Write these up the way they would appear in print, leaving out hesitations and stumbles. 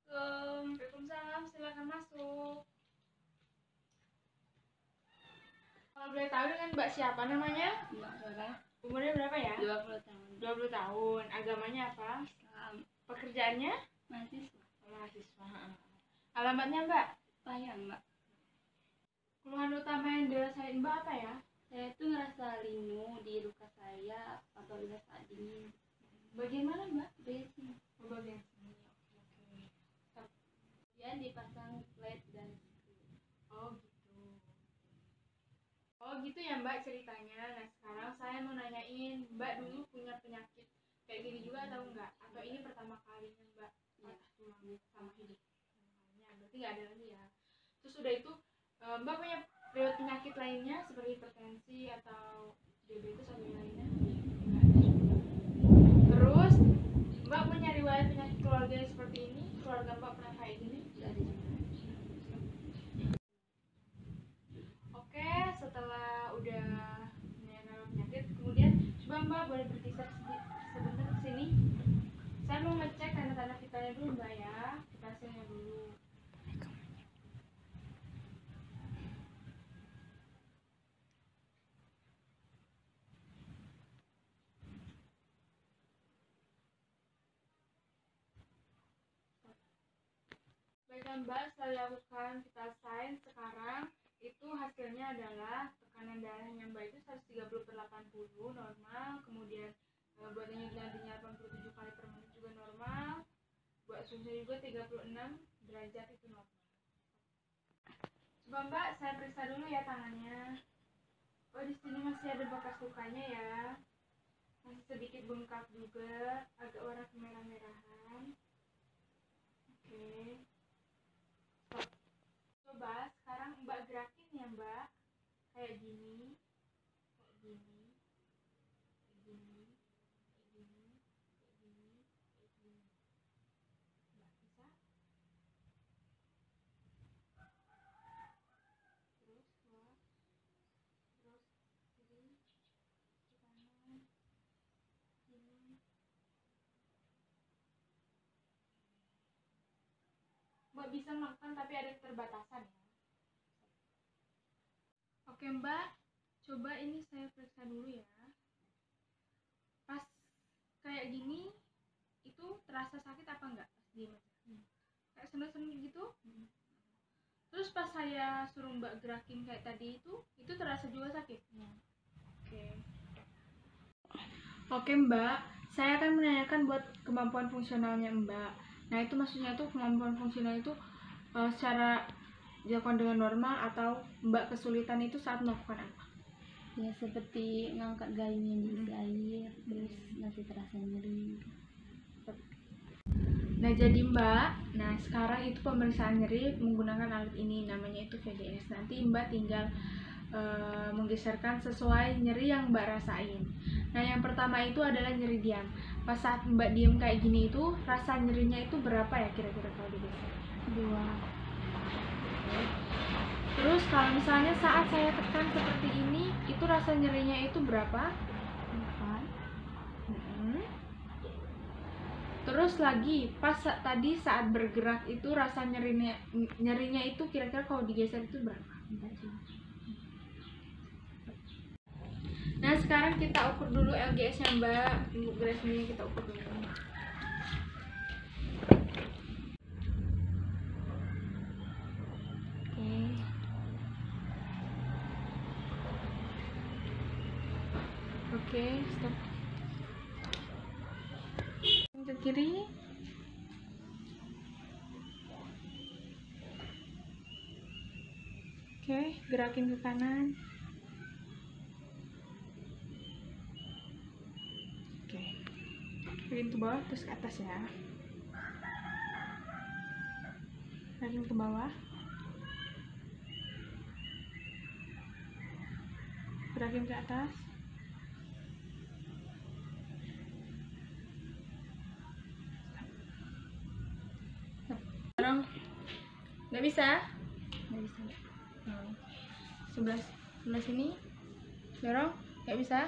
Waalaikumsalam, silakan masuk. Kalau boleh tahu dengan Mbak siapa namanya? Mbak Dora. Umurnya berapa ya? 20 tahun. 20 tahun. Agamanya apa? Islam. Pekerjaannya? Mahasiswa. Mahasiswa. Alamatnya Mbak? Payah Mbak. Keluhan utama yang dirasain Mbak apa ya? Saya tuh ngerasa linu di luka saya apabila saat dingin. Bagaimana Mbak? Di sini. Bagian sini. Oke. Kemudian dipasang plate dan screw. Oh gitu. Oh gitu ya Mbak ceritanya. Nah sekarang saya mau nanyain, Mbak dulu punya penyakit kayak gini juga atau enggak? Atau ini pertama kalinya Mbak patah tulang sama hidup? Berarti nggak ada lagi ya. Terus udah itu Mbak punya riwayat penyakit lainnya seperti hipertensi atau diabetes atau yang lainnya? Nggak ada juga. Terus Mbak punya riwayat penyakit keluarga seperti ini? Keluarga Mbak pernah kayak gini? Nggak ada juga. Oke, setelah udah punya penyakit, kemudian coba Mbak boleh berkisar sebentar ke sini. Saya mau ngecek tanda-tanda vitalnya dulu Mbak ya, vitalnya dulu. Baiklah Mbak, setelah dilakukan vital sign sekarang itu hasilnya adalah tekanan darahnya Mbak itu 130/80 normal, kemudian buat nadinya 87 kali per menit juga normal, buat suhunya juga 36 derajat itu normal. Coba Mbak, saya periksa dulu ya tangannya. Oh di sini masih ada bekas lukanya ya, masih sedikit bengkak juga, agak warna kemerah-merahan. Oke. Coba sekarang Mbak gerakin ya Mbak, kayak gini, kayak gini, kayak gini, kayak gini, kayak gini, kayak gini. Mbak bisa? Terus keluar, terus kiri, ke kanan, sini. Mbak bisa melakukan tapi ada keterbatasan ya. Oke Mbak, coba ini saya periksa dulu ya. Pas kayak gini, itu terasa sakit apa enggak? Pas diem aja. Kayak seneng-seneng gitu. Terus pas saya suruh Mbak gerakin kayak tadi itu terasa juga sakit? Oke Mbak, saya akan menanyakan buat kemampuan fungsionalnya Mbak. Nah itu maksudnya tuh kemampuan fungsional itu secara dilakukan dengan normal atau Mbak kesulitan itu saat melakukan apa? Ya seperti ngangkat gayung yang diisi air, terus masih terasa nyeri. Nah jadi Mbak, nah sekarang itu pemeriksaan nyeri menggunakan alat ini, namanya itu VDS. Nanti Mbak tinggal menggeserkan sesuai nyeri yang Mbak rasain. Nah yang pertama itu adalah nyeri diam. Pas saat Mbak diem kayak gini itu rasa nyerinya itu berapa ya kira-kira kalau digeser? 2. Terus kalau misalnya saat saya tekan seperti ini, itu rasa nyerinya itu berapa? 4. Terus lagi pas tadi saat bergerak itu rasa nyerinya itu kira-kira kalau digeser itu berapa? 4 juga. Nah sekarang kita ukur dulu LGS nya Mbak. Untuk beresnya kita ukur dulu. Oke, stop. Ke kiri. Oke, gerakin ke kanan. Oke. Gerakin ke bawah terus ke atas ya. Gerakin ke bawah. Gerakin ke atas. Dorong. Nggak bisa? Nggak bisa. Sebelah sini. Dorong. Nggak bisa?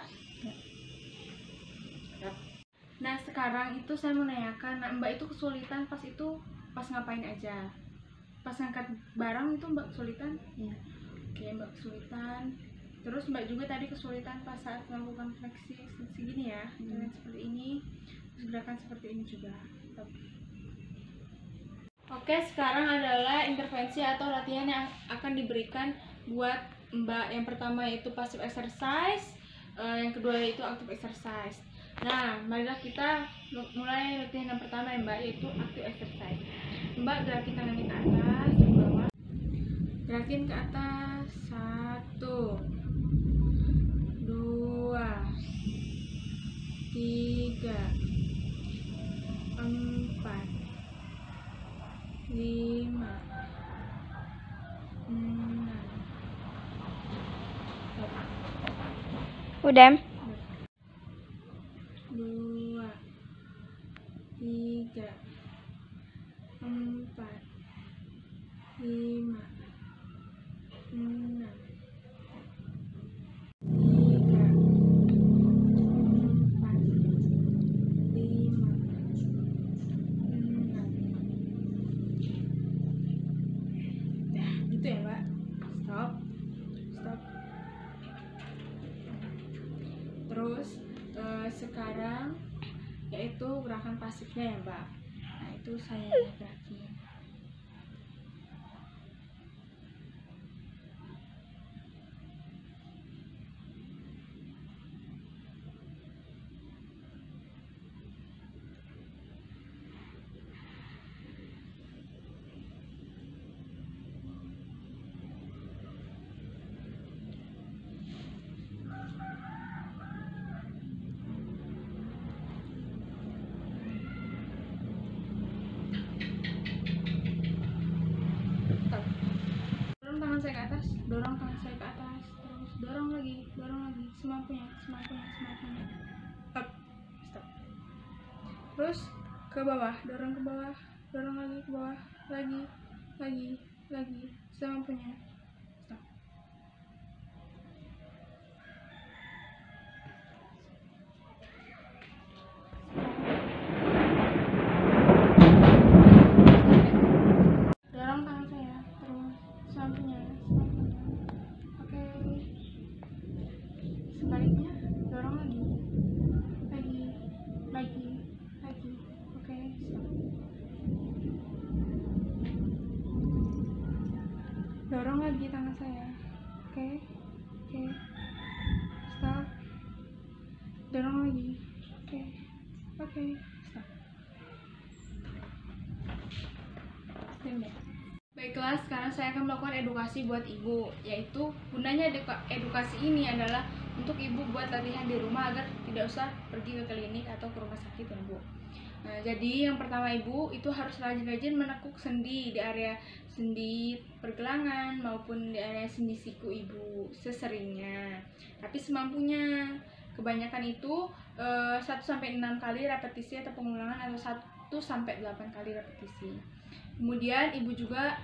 Nggak. Nah sekarang itu saya menanyakan, nah Mbak itu kesulitan pas itu pas ngapain aja? Pas ngangkat barang itu Mbak kesulitan? Iya. Oke, Mbak kesulitan. Terus Mbak juga tadi kesulitan pas saat melakukan fleksi gini ya, dengan seperti ini, terus gerakan seperti ini juga. Oke, sekarang adalah intervensi atau latihan yang akan diberikan buat Mbak. Yang pertama yaitu passive exercise, yang kedua yaitu active exercise. Nah, marilah kita mulai latihan yang pertama ya Mbak, yaitu active exercise. Mbak gerakin tangannya ke atas, ke bawah. Gerakin ke atas. 1, 2, 3, 4, 5, 6. Udah. 2, 3, 4, 5, 6, 3, 4, 5, 6. Nah, gitu ya Mbak. Stop. Terus sekarang yaitu gerakan pasifnya ya Mbak. Nah, itu saya gerakin. Dorong tangan saya ke atas, dorong tangan saya ke atas, terus dorong lagi, semampunya. Up, stop. Terus ke bawah, dorong ke bawah, dorong lagi ke bawah, lagi, semampunya. Stop. Dorong tangan saya, terus semampunya. Oke. Sebaliknya, dorong lagi. Oke, stop. Dorong lagi tangan saya. Oke. Stop. Dorong lagi. Oke, stop. Baiklah, sekarang saya akan melakukan edukasi buat ibu, yaitu gunanya edukasi ini adalah untuk ibu buat latihan di rumah agar tidak usah pergi ke klinik atau ke rumah sakit ya Bu. Nah, jadi yang pertama ibu itu harus rajin-rajin menekuk sendi di area sendi pergelangan maupun di area sendi siku ibu seseringnya, tapi semampunya. Kebanyakan itu 1-6 kali repetisi atau pengulangan atau 1-8 kali repetisi. Kemudian ibu juga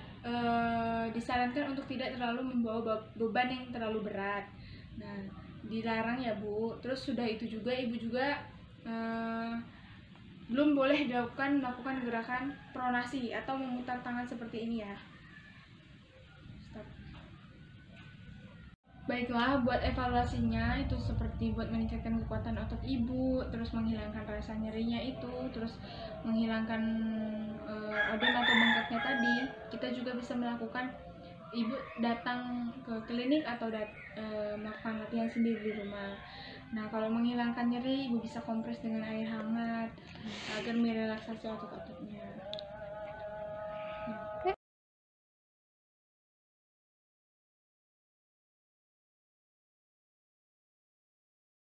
disarankan untuk tidak terlalu membawa beban yang terlalu berat. Nah, dilarang ya Bu. Terus sudah itu juga ibu juga belum boleh melakukan gerakan pronasi atau memutar tangan seperti ini ya. Stop. Baiklah, buat evaluasinya itu seperti buat meningkatkan kekuatan otot ibu, terus menghilangkan rasa nyerinya itu, terus menghilangkan odem atau bengkaknya tadi. Kita juga bisa melakukan ibu datang ke klinik atau melakukan latihan sendiri di rumah. Nah, kalau menghilangkan nyeri, ibu bisa kompres dengan air hangat agar merelaksasi otot-ototnya.